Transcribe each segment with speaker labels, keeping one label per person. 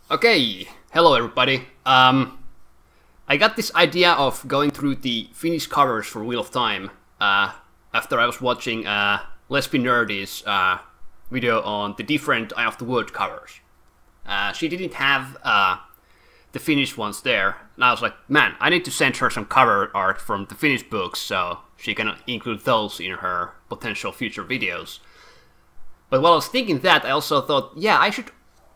Speaker 1: Okay, hello everybody. I got this idea of going through the Finnish covers for Wheel of Time after I was watching Lesbi Nerdy's video on the different Eye of the World covers. She didn't have the Finnish ones there, and I was like, man, I need to send her some cover art from the Finnish books so she can include those in her potential future videos. But while I was thinking that, I also thought, yeah, I should,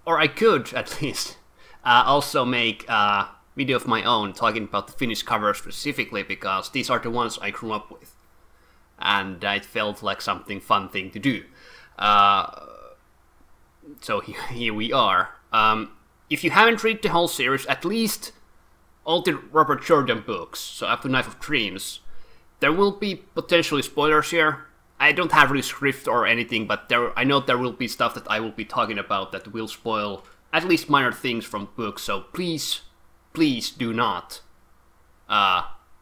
Speaker 1: or I could at least, also make a video of my own talking about the Finnish covers specifically, because these are the ones I grew up with. And it felt like something fun thing to do. So here we are. If you haven't read the whole series, at least all the Robert Jordan books, so up to Knife of Dreams, there will be potentially spoilers here. I don't have really script or anything, but I know there will be stuff that I will be talking about that will spoil at least minor things from books, so please do not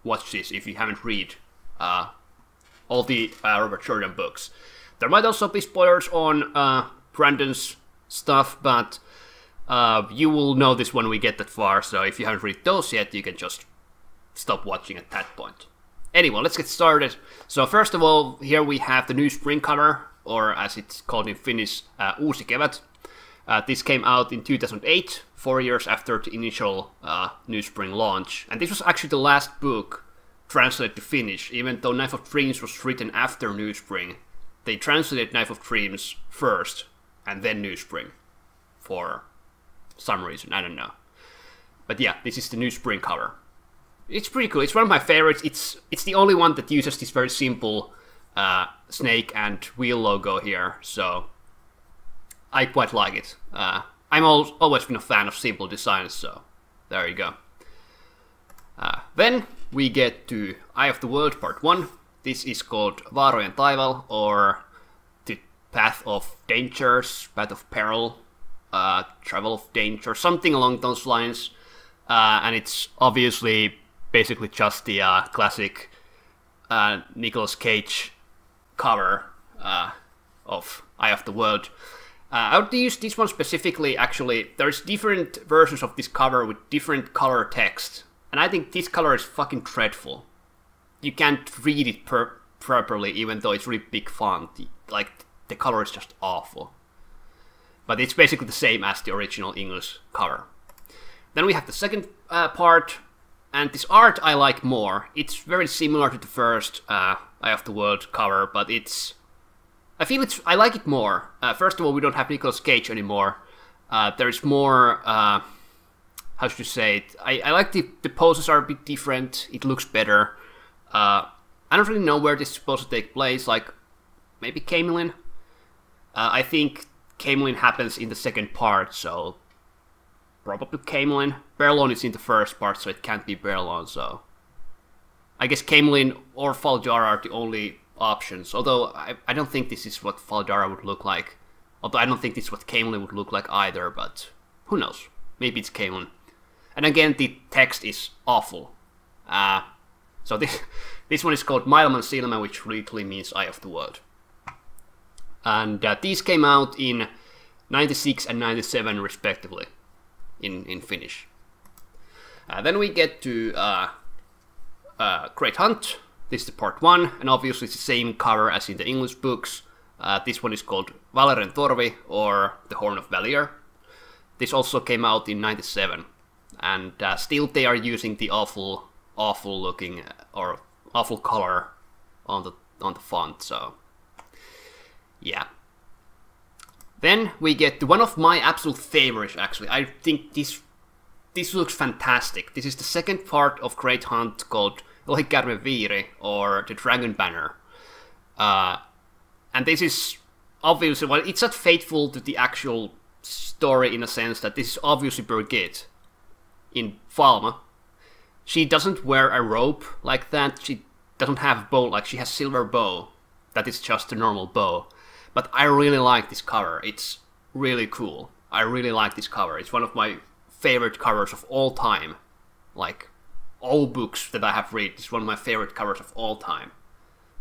Speaker 1: watch this if you haven't read all the Robert Jordan books. There might also be spoilers on Brandon's stuff, but you will know this when we get that far, so if you haven't read those yet, you can just stop watching at that point. Anyway, let's get started. So first of all, here we have the new spring cover, or as it's called in Finnish, Uusi Kevät. This came out in 2008, 4 years after the initial New Spring launch. And this was actually the last book translated to Finnish, even though Knife of Dreams was written after New Spring. They translated Knife of Dreams first, and then New Spring. For some reason, I don't know. But yeah, this is the New Spring cover. It's pretty cool. It's one of my favorites. It's the only one that uses this very simple snake and wheel logo here, so I quite like it. I'm always been a fan of simple designs, so there you go. Then we get to Eye of the World Part 1. This is called Vaarojen taival, or the Path of Dangers, Path of Peril, Travel of Danger, something along those lines. And it's obviously basically just the classic Nicolas Cage cover of Eye of the World. I would use this one specifically. Actually, there's different versions of this cover with different color text, and I think this color is fucking dreadful. You can't read it properly, even though it's really big font. Like, the color is just awful. But it's basically the same as the original English cover. Then we have the second part, and this art I like more. It's very similar to the first Eye of the World cover, but I like it more. First of all, we don't have Nicolas Cage anymore. There's more, how should you say it? I like the poses are a bit different. It looks better. I don't really know where this is supposed to take place, like maybe Camelin? I think Camelin happens in the second part, so probably Camelin. Berlon is in the first part, so it can't be Berlon, so I guess Camelin or Faldara are the only options, although I don't think this is what Faldara would look like. Although I don't think this is what Camelin would look like either, but who knows? Maybe it's Camelin. And again, the text is awful. So this one is called Maailman silmä, which literally means Eye of the World. And these came out in 96 and 97 respectively, in Finnish. Then we get to Great Hunt. This is the part 1, and obviously it's the same cover as in the English books. This one is called Valeren Torvi, or The Horn of Valier. This also came out in 97, and still they are using the awful looking, or awful color on the font, so yeah. Then we get to one of my absolute favorites, actually. I think this looks fantastic. This is the second part of Great Hunt, called Lohikärmen Viiri, or The Dragon Banner. And this is obviously, well, it's not faithful to the actual story in a sense that this is obviously Birgit in Falma. She doesn't wear a rope like that. She doesn't have a bow, like she has silver bow. That is just a normal bow. But I really like this cover. It's really cool. I really like this cover. It's one of my favorite covers of all time. Like, all books that I have read, it's one of my favorite covers of all time.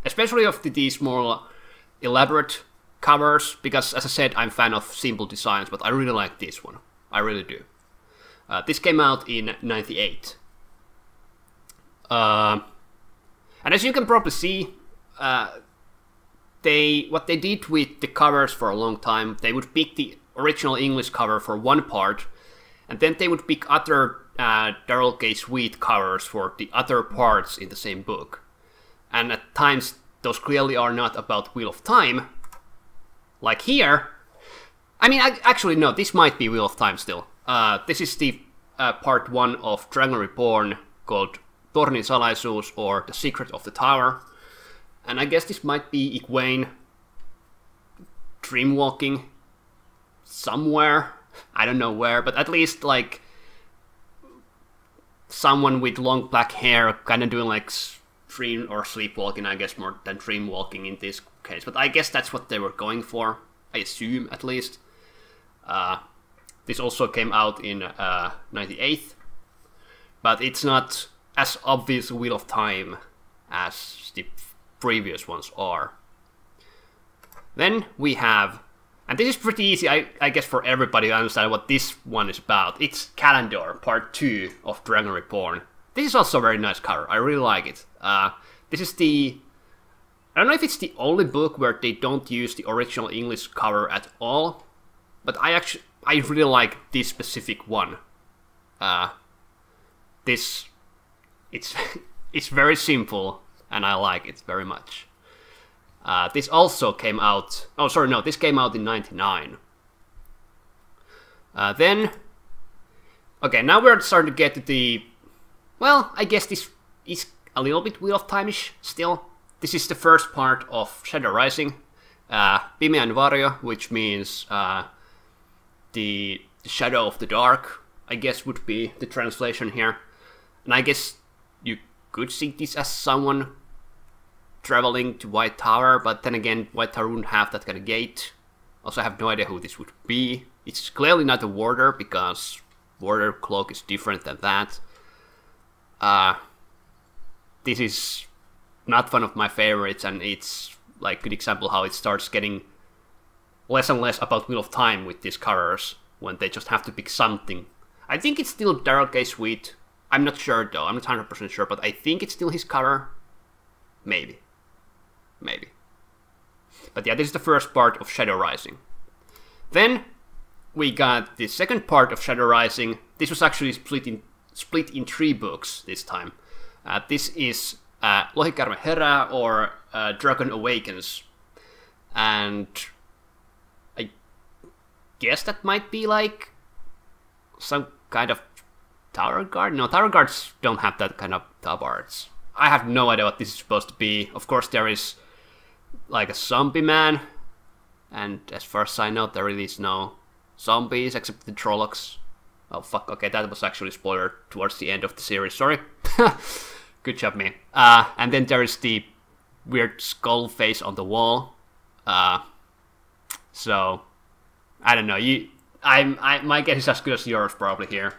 Speaker 1: Especially of these more elaborate covers, because as I said, I'm a fan of simple designs, but I really like this one. I really do. This came out in 98. And as you can probably see, what they did with the covers for a long time, they would pick the original English cover for one part, and then they would pick other Darrell K. Sweet covers for the other parts in the same book. And at times, those clearly are not about Wheel of Time. Like here. I mean, actually, no, this might be Wheel of Time still. This is the part 1 of Dragon Reborn called Tornin Salaisuus, or The Secret of the Tower. And I guess this might be Egwene dreamwalking somewhere. I don't know where, but at least like someone with long black hair kind of doing like dream or sleepwalking, I guess, more than dreamwalking in this case. But I guess that's what they were going for, I assume, at least. This also came out in 98, but it's not as obvious Wheel of Time as the previous ones are. Then we have, and this is pretty easy, I guess, for everybody to understand what this one is about. It's Calendar, part 2 of Dragon Reborn. This is also a very nice cover. I really like it. This is the, I don't know if it's the only book where they don't use the original English cover at all, but I really like this specific one. It's very simple, and I like it very much. This also came out, oh sorry, no, this came out in 99. Then, okay, now we're starting to get to the, well, I guess this is a little bit Wheel of Time-ish still. This is the first part of Shadow Rising, Pimeän Varjo, which means the Shadow of the Dark, I guess would be the translation here. And I guess you could see this as someone traveling to White Tower, but then again, White Tower wouldn't have that kind of gate. Also, I have no idea who this would be. It's clearly not a warder, because warder cloak is different than that. This is not one of my favorites, and it's like a good example how it starts getting less and less about Wheel of Time with these covers, when they just have to pick something. I think it's still Darrell K. Sweet. I'm not sure though, I'm not 100% sure, but I think it's still his cover. Maybe. Maybe. But yeah, this is the first part of Shadow Rising. Then we got the second part of Shadow Rising. This was actually split in 3 books this time. This is Lohikäärme herää, or Dragon Awakens. And I guess that might be like some kind of Tower Guard? No, Tower Guards don't have that kind of top arts. I have no idea what this is supposed to be. Of course, there is like a zombie man, and as far as I know, there really is no zombies except the Trollocs. Oh fuck, okay, that was actually a spoiler towards the end of the series, sorry. Good job, me. And then there is the weird skull face on the wall. So, I don't know, my guess is as good as yours probably here.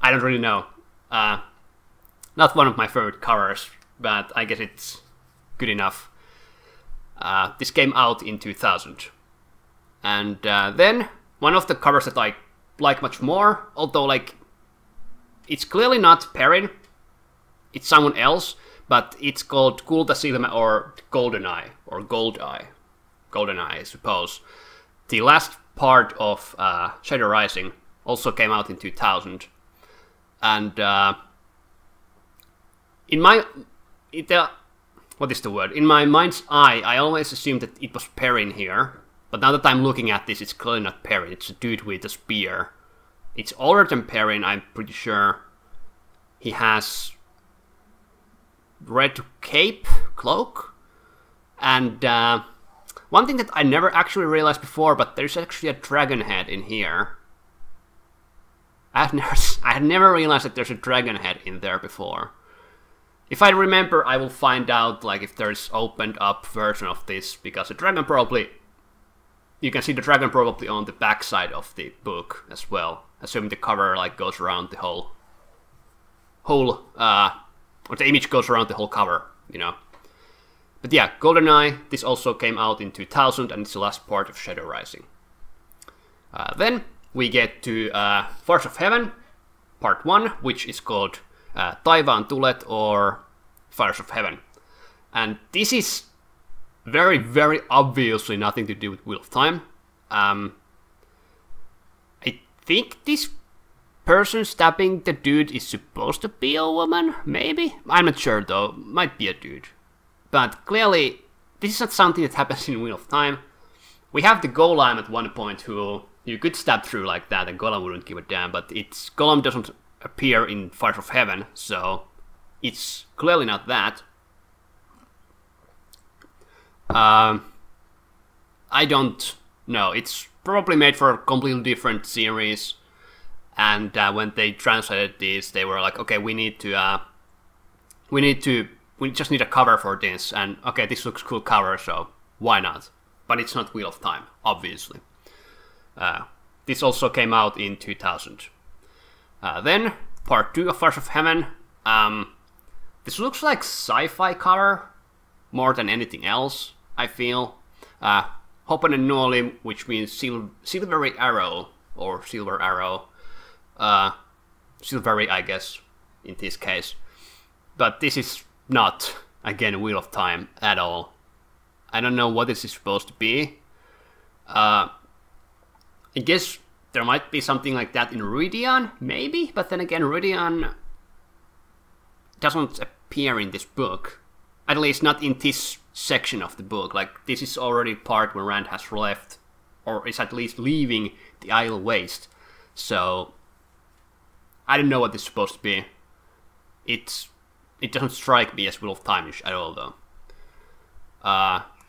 Speaker 1: I don't really know. Not one of my favorite covers, but I guess it's good enough. This came out in 2000. And then, one of the covers that I like much more, although like, it's clearly not Perrin, it's someone else, but it's called Kultasilmä, or Goldeneye, or Goldeye. Goldeneye, I suppose. The last part of Shadow Rising also came out in 2000. And in my, what is the word? In my mind's eye, I always assumed that it was Perrin here. But now that I'm looking at this, it's clearly not Perrin. It's a dude with a spear. It's older than Perrin, I'm pretty sure. He has red cape, cloak. And one thing that I never actually realized before, but there's actually a dragon head in here. I had never realized that there's a dragon head in there before. If I remember, I will find out like if there's opened up version of this, because the dragon probably, you can see the dragon probably on the back side of the book as well, assuming the cover like goes around the whole or the image goes around the whole cover, you know. But yeah, Goldeneye, this also came out in 2000, and it's the last part of Shadow Rising. Then we get to Force of Heaven. part 1, which is called Taivaan Tulet or Fires of Heaven. And this is very, very obviously nothing to do with Wheel of Time. I think this person stabbing the dude is supposed to be a woman, maybe? I'm not sure though, might be a dude. But clearly, this is not something that happens in Wheel of Time. We have the Golem at one point who you could stab through like that and Golem wouldn't give a damn, but Golem doesn't appear in Fires of Heaven, so it's clearly not that. I don't know, it's probably made for a completely different series, and when they translated this, they were like, okay, we just need a cover for this, and okay, this looks cool cover, so why not? But it's not Wheel of Time, obviously. This also came out in 2000. Then, part 2 of Fires of Heaven. This looks like sci-fi cover, more than anything else, I feel. Hoppen and Nuolim, which means silvery arrow, or silver arrow. Silvery, I guess, in this case. But this is not, again, Wheel of Time at all. I don't know what this is supposed to be. I guess there might be something like that in Ruidian, maybe? But then again, Ruidian doesn't appear in this book. At least not in this section of the book. Like, this is already part where Rand has left, or is at least leaving the Isle Waste. So, I don't know what this is supposed to be. It doesn't strike me as Wheel of Time-ish at all, though.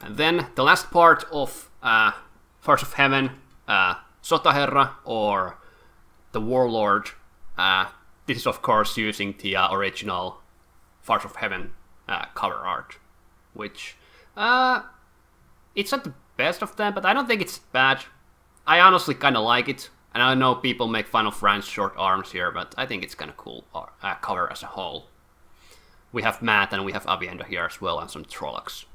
Speaker 1: And then the last part of Fires of Heaven, Sotaherra, or the Warlord. This is, of course, using the original Fires of Heaven cover art, which it's not the best of them, but I don't think it's bad. I honestly kind of like it, and I know people make fun of Rand's short arms here, but I think it's kind of cool cover as a whole. We have Matt and we have Avienda here as well, and some Trollocs.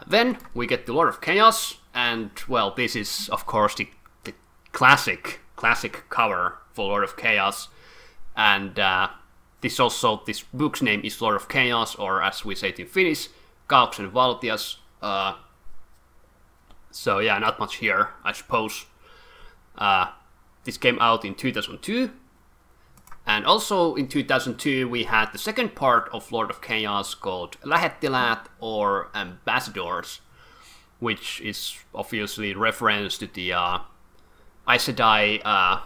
Speaker 1: Then we get the Lord of Chaos, and well, this is of course the classic cover for Lord of Chaos, and this book's name is Lord of Chaos, or as we say it in Finnish, Kaaoksen Valtias. So yeah, not much here, I suppose. This came out in 2002. And also in 2002 we had the second part of Lord of Chaos called Lähettiläät or Ambassadors, which is obviously reference to the Aes Sedai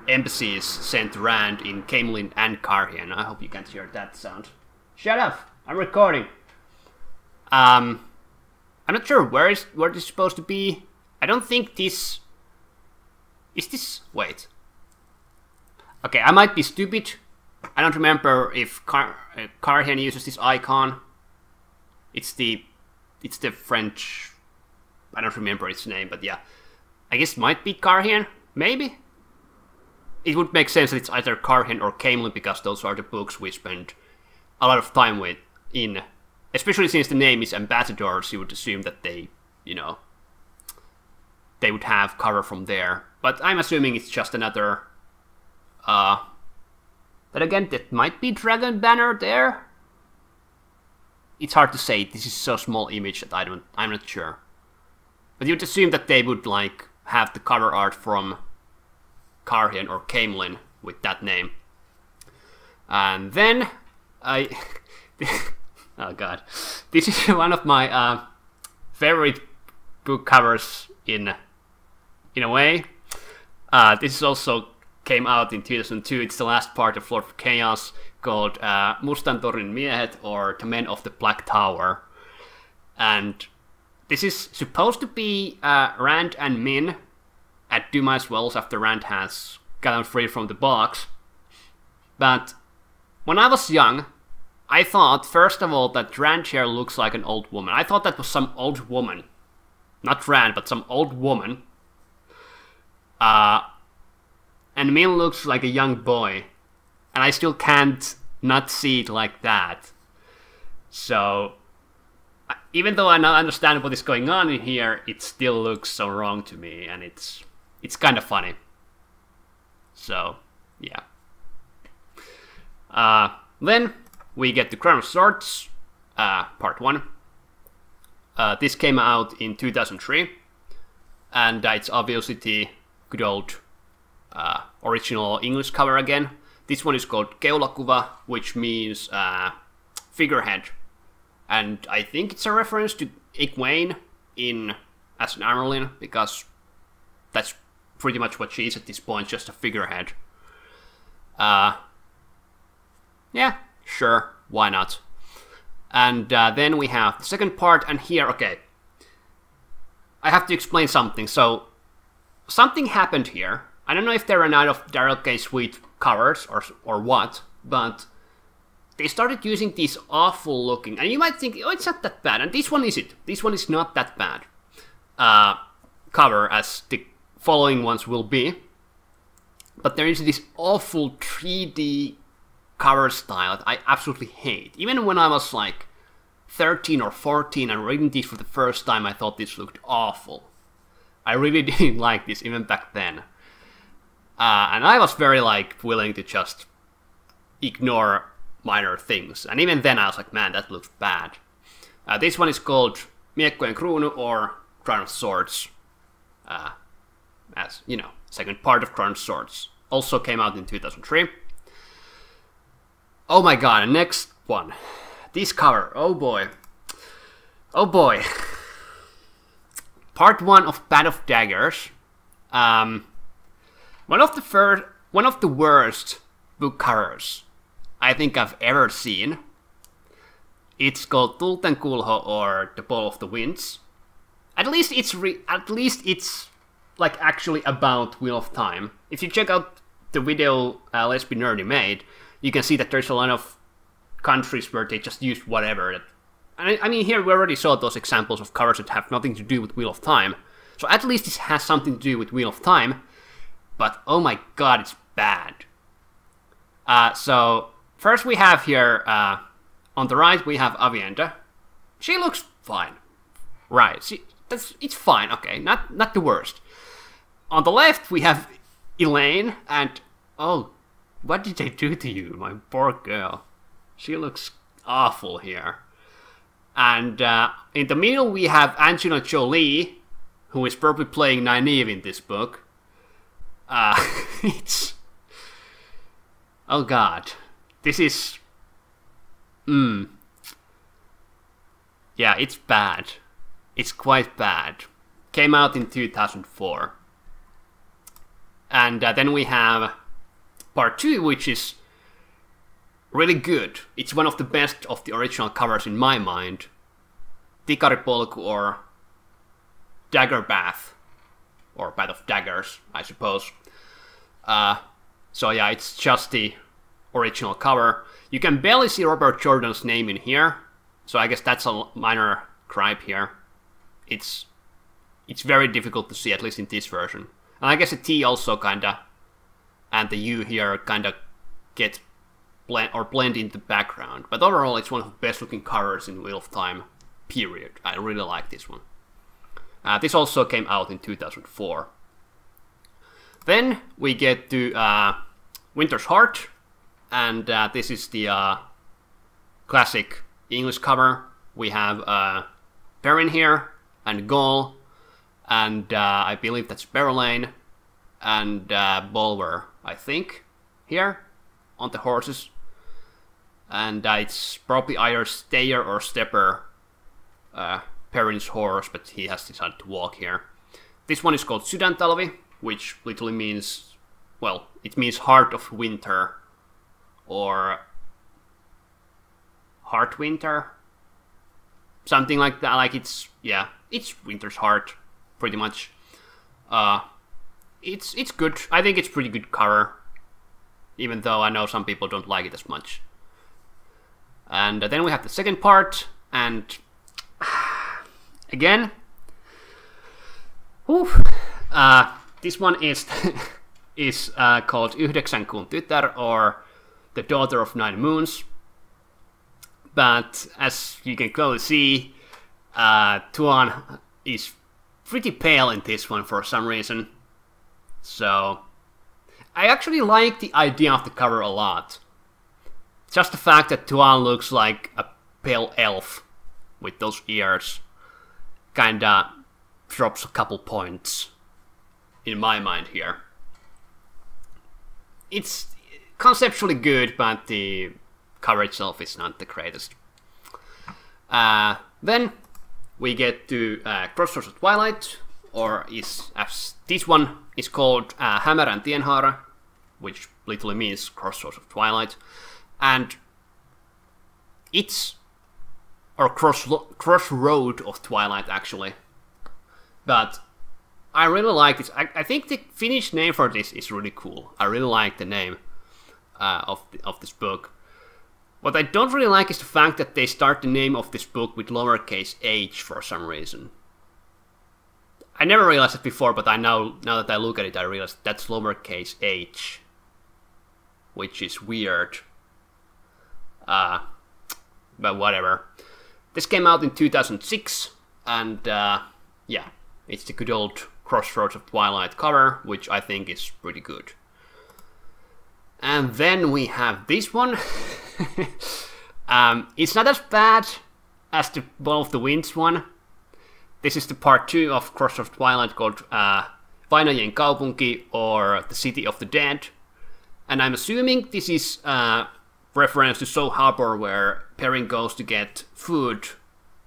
Speaker 1: embassies sent to Rand in Camelin and Carhian. I hope you can't hear that sound. Shut up! I'm recording! I'm not sure where this is supposed to be. I don't think this... Is this... Wait. Okay, I might be stupid. I don't remember if Carhian uses this icon. It's the French... I don't remember its name, but yeah. I guess it might be Carhian, maybe? It would make sense that it's either Carhian or Camelin, because those are the books we spend a lot of time with in... Especially since the name is Ambassadors, you would assume that they, you know... They would have cover from there. But I'm assuming it's just another... But again, that might be Dragon Banner there. It's hard to say. This is so small image that I'm not sure. But you'd assume that they would like have the cover art from Carhian or Camelin with that name. And then oh god, this is one of my favorite book covers in a way. This is also came out in 2002. It's the last part of Lord of Chaos, called Mustan Torin Miehet, or The Men of the Black Tower. And this is supposed to be Rand and Min at Dumais Wells after Rand has gotten free from the box. But when I was young, I thought, first of all, that Rand here looks like an old woman. I thought that was some old woman. Not Rand, but some old woman. And Min looks like a young boy. And I still can't not see it like that. So, even though I now understand what is going on in here, it still looks so wrong to me, and it's kind of funny. So, yeah. Then we get the Crown of Swords, Part 1. This came out in 2003, and it's obviously the good old original English cover again. This one is called Keulakuva, which means figurehead, and I think it's a reference to Egwene in As an Armelin, because that's pretty much what she is at this point, just a figurehead. Yeah, sure, why not? And then we have the second part, and here, okay, I have to explain something. So, something happened here. I don't know if they ran out of Darrell K Sweet covers or what, but they started using these awful looking, and you might think, oh, it's not that bad, and this one isn't. This one is not that bad cover as the following ones will be. But there is this awful 3D cover style that I absolutely hate. Even when I was like 13 or 14 and reading these for the first time, I thought this looked awful. I really didn't like this even back then. And I was very like willing to just ignore minor things. And even then I was like, man, that looks bad. This one is called Miekkojen Kruunu, or Crown of Swords. As, you know, second part of Crown of Swords. Also came out in 2003. Oh my god, next one. This cover, oh boy. Oh boy. Part 1 of Band of Daggers. One of the worst book covers I think I've ever seen. It's called Tulten Kulho, or The Ball of the Winds. At least it's like actually about Wheel of Time. If you check out the video Lesbian Nerdy made, you can see that there's a lot of countries where they just use whatever. I mean, here we already saw those examples of covers that have nothing to do with Wheel of Time. So at least this has something to do with Wheel of Time. But oh my god, it's bad. So first we have here, on the right we have Avienda. She looks fine. Right, it's fine, okay, not the worst. On the left we have Elaine, and oh, what did they do to you, my poor girl? She looks awful here. And in the middle we have Angelina Jolie, who is probably playing Nynaeve in this book. It's... oh god. This is... yeah, it's bad. It's quite bad. Came out in 2004. And then we have Part 2, which is really good. It's one of the best of the original covers in my mind. Tikaripolku, or Dagger Bath, or Bath of Daggers, I suppose. So yeah, it's just the original cover. You can barely see Robert Jordan's name in here, so I guess that's a minor gripe here. It's very difficult to see, at least in this version. And I guess the T also kinda, and the U here kinda get blend into the background. But overall, it's one of the best looking covers in Wheel of Time, period. I really like this one. This also came out in 2004. Then we get to Winter's Heart, and this is the classic English cover. We have Perrin here, and Gaul, and I believe that's Berylane, and Bolwer, I think, here, on the horses. And it's probably either Stayer or Stepper, Perrin's horse, but he has decided to walk here. This one is called Sydäntalvi, which literally means, well, it means Heart of Winter, or Heart Winter, something like that. Like it's Winter's Heart, pretty much. It's good. I think it's pretty good cover, even though I know some people don't like it as much. And then we have the second part, and again, this one is called Yhdeksän kuun tytär, or The Daughter of 9 Moons. But as you can clearly see, Tuan is pretty pale in this one for some reason. So, I actually like the idea of the cover a lot. Just the fact that Tuan looks like a pale elf with those ears kinda drops a couple points in my mind here. It's conceptually good, but the cover itself is not the greatest. Then we get to Crossroads of Twilight, or as this one is called, Hammer and Tienhaara, which literally means Crossroads of Twilight. And it's or Crossroad of Twilight, actually. But I really like this. I think the Finnish name for this is really cool. I really like the name of this book. What I don't really like is the fact that they start the name of this book with lowercase h for some reason. I never realized it before, but now that I look at it, I realize that's lowercase h, which is weird. But whatever. This came out in 2006, and yeah, it's the good old Crossroads of Twilight cover, which I think is pretty good. And then we have this one. It's not as bad as the Ball of the Winds one. This is the part 2 of Crossroads of Twilight, called Vainajien kaupunki, or the City of the Dead. And I'm assuming this is reference to Soul Harbor, where Perrin goes to get food,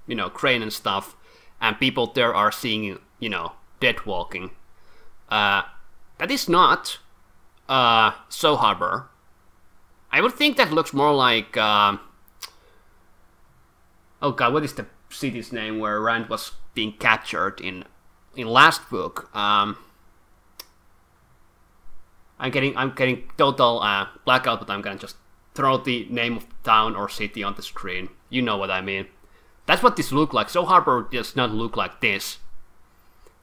Speaker 1: you know, crane and stuff, and people there are seeing, you know, dead walking. That is not Soul Harbor. I would think that looks more like oh god, what is the city's name where Rand was being captured in last book? I'm getting total blackout, but I'm gonna just throw the name of town or city on the screen. You know what I mean. That's what this looks like. Soul Harbor does not look like this,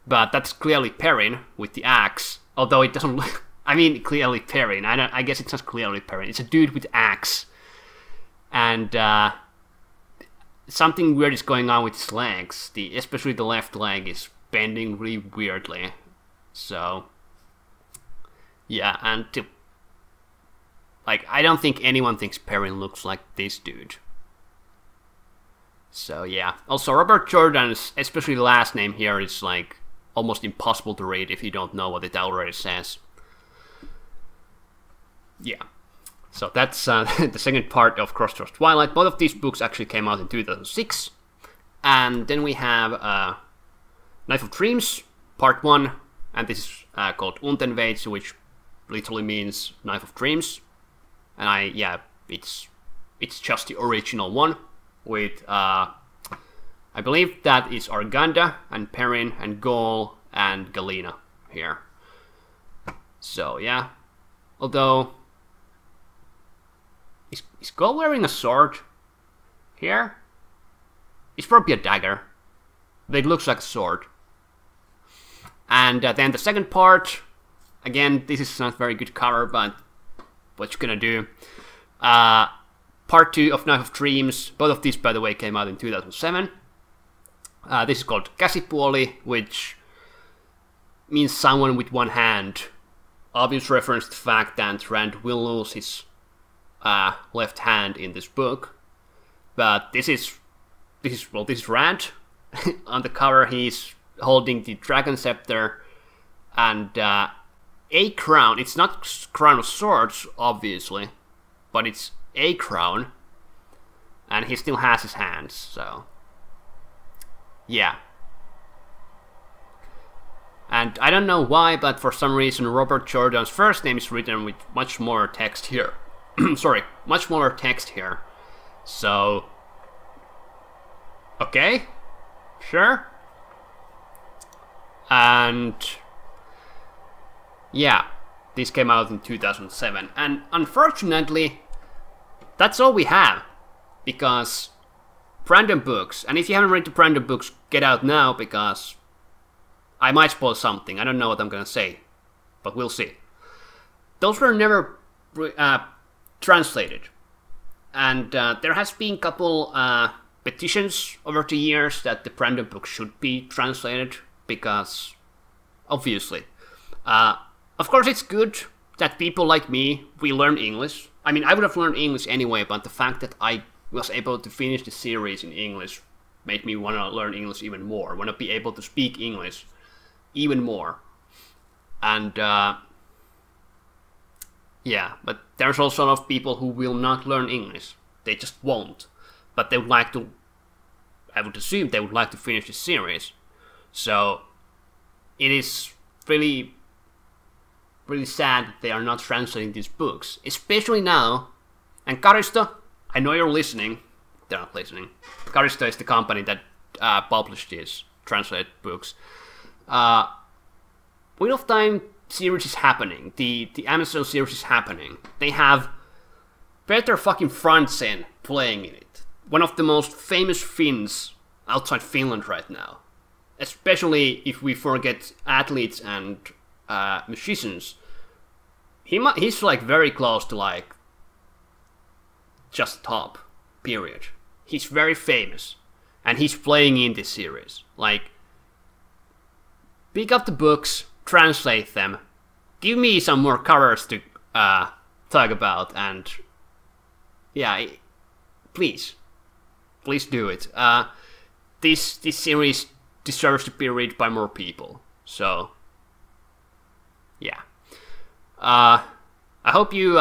Speaker 1: but that's clearly Perrin with the axe. Although it doesn't look. I mean, clearly Perrin. I guess it's not clearly Perrin. It's a dude with axe, and something weird is going on with his legs. Especially the left leg is bending really weirdly. So yeah, and like, I don't think anyone thinks Perrin looks like this dude. So yeah. Also, Robert Jordan's, especially the last name here, is like almost impossible to read if you don't know what it already says. Yeah. So that's the second part of Crossroads Twilight. Both of these books actually came out in 2006. And then we have Knife of Dreams, part 1. And this is called Untenveits, which literally means Knife of Dreams. And yeah, it's just the original one with I believe that is Arganda and Perrin and Gaul and Galena here. So yeah, although is Gaul wearing a sword here? It's probably a dagger, but it looks like a sword. And then the second part, again, this is not very good cover, but what you gonna do? Part 2 of Knife of Dreams. Both of these, by the way, came out in 2007. This is called Käsipuoli, which means someone with one hand. Obvious reference to the fact that Rand will lose his left hand in this book. But this is Rand. On the cover, he's holding the Dragon Scepter and a crown. It's not Crown of Swords, obviously, but it's a crown, and he still has his hands, so yeah. And I don't know why, but for some reason Robert Jordan's first name is written with much more text here. Sorry, much more text here. So okay, sure. And yeah, this came out in 2007, and unfortunately that's all we have, because Brandon books, and if you haven't read the Brandon books, get out now, because I might spoil something. I don't know what I'm gonna say, but we'll see. Those were never translated, and there has been a couple petitions over the years that the Brandon books should be translated, because obviously, of course, it's good that people like me, we learn English. I mean, I would have learned English anyway, but the fact that I was able to finish the series in English made me want to learn English even more, want to be able to speak English even more. And yeah, but there's also a lot of people who will not learn English. They just won't. But they would like to, I would assume they would like to finish the series. So it is really sad that they are not translating these books, especially now. And Karisto, I know you're listening. They're not listening. Karisto is the company that published these translated books. Wheel of Time series is happening. The Amazon series is happening. They have Peter fucking Frantzen playing in it. One of the most famous Finns outside Finland right now. Especially if we forget athletes and musicians. He's like very close to like just top, period. He's very famous. And he's playing in this series. Like, pick up the books, translate them, give me some more covers to talk about, and yeah, please do it. This series deserves to be read by more people. So yeah, I hope you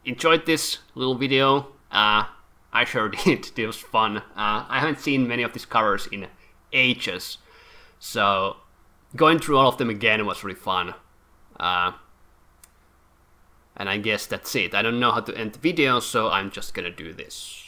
Speaker 1: enjoyed this little video. I sure did. It was fun. I haven't seen many of these covers in ages, so going through all of them again was really fun. And I guess that's it. I don't know how to end the video, so I'm just gonna do this.